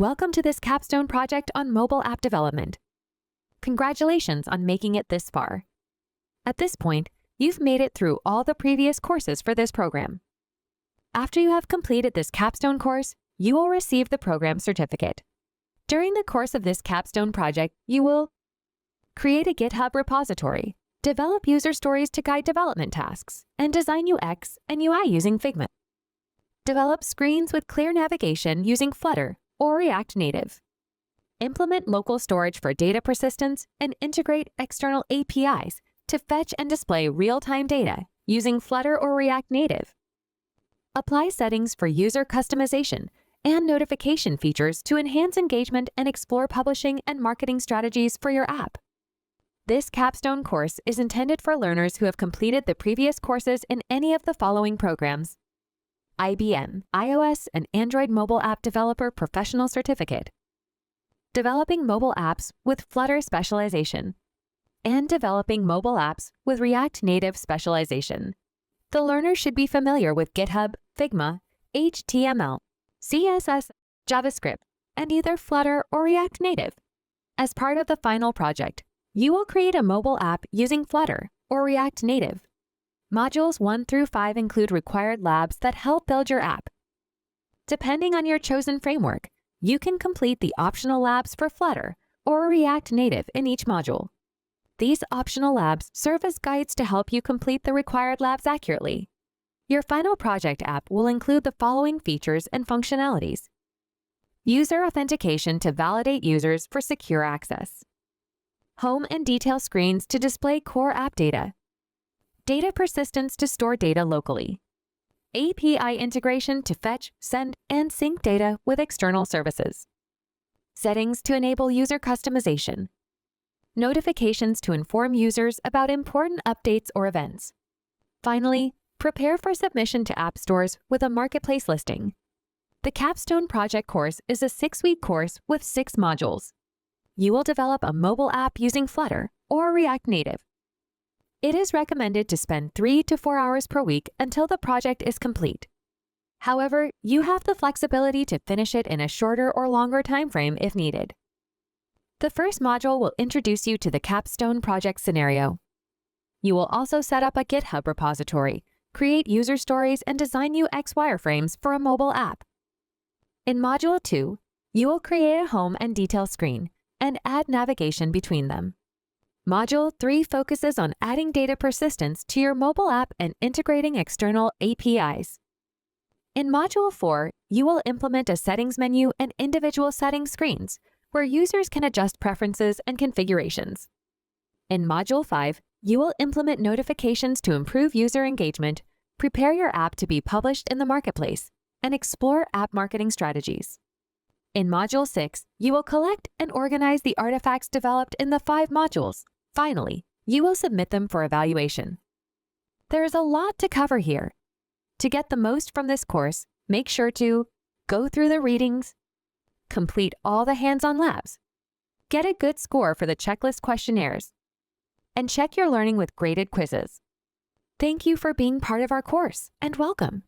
Welcome to this capstone project on mobile app development. Congratulations on making it this far. At this point, you've made it through all the previous courses for this program. After you have completed this capstone course, you will receive the program certificate. During the course of this capstone project, you will create a GitHub repository, develop user stories to guide development tasks, and design UX and UI using Figma. Develop screens with clear navigation using Flutter or React Native. Implement local storage for data persistence and integrate external APIs to fetch and display real-time data using Flutter or React Native. Apply settings for user customization and notification features to enhance engagement and explore publishing and marketing strategies for your app. This capstone course is intended for learners who have completed the previous courses in any of the following programs: IBM iOS and Android Mobile App Developer Professional Certificate, Developing Mobile Apps with Flutter Specialization, and Developing Mobile Apps with React Native Specialization. The learner should be familiar with GitHub, Figma, HTML, CSS, JavaScript, and either Flutter or React Native. As part of the final project, you will create a mobile app using Flutter or React Native. Modules 1 through 5 include required labs that help build your app. Depending on your chosen framework, you can complete the optional labs for Flutter or React Native in each module. These optional labs serve as guides to help you complete the required labs accurately. Your final project app will include the following features and functionalities: user authentication to validate users for secure access, home and detail screens to display core app data, data persistence to store data locally, API integration to fetch, send, and sync data with external services, settings to enable user customization, notifications to inform users about important updates or events. Finally, prepare for submission to app stores with a marketplace listing. The Capstone Project course is a 6-week course with 6 modules. You will develop a mobile app using Flutter or React Native. It is recommended to spend 3 to 4 hours per week until the project is complete. However, you have the flexibility to finish it in a shorter or longer time frame if needed. The first module will introduce you to the Capstone Project scenario. You will also set up a GitHub repository, create user stories, and design UX wireframes for a mobile app. In Module 2, you will create a home and detail screen and add navigation between them. Module 3 focuses on adding data persistence to your mobile app and integrating external APIs. In Module 4, you will implement a settings menu and individual settings screens where users can adjust preferences and configurations. In Module 5, you will implement notifications to improve user engagement, prepare your app to be published in the marketplace, and explore app marketing strategies. In Module 6, you will collect and organize the artifacts developed in the 5 modules. Finally, you will submit them for evaluation. There is a lot to cover here. To get the most from this course, make sure to go through the readings, complete all the hands-on labs, get a good score for the checklist questionnaires, and check your learning with graded quizzes. Thank you for being part of our course, and welcome.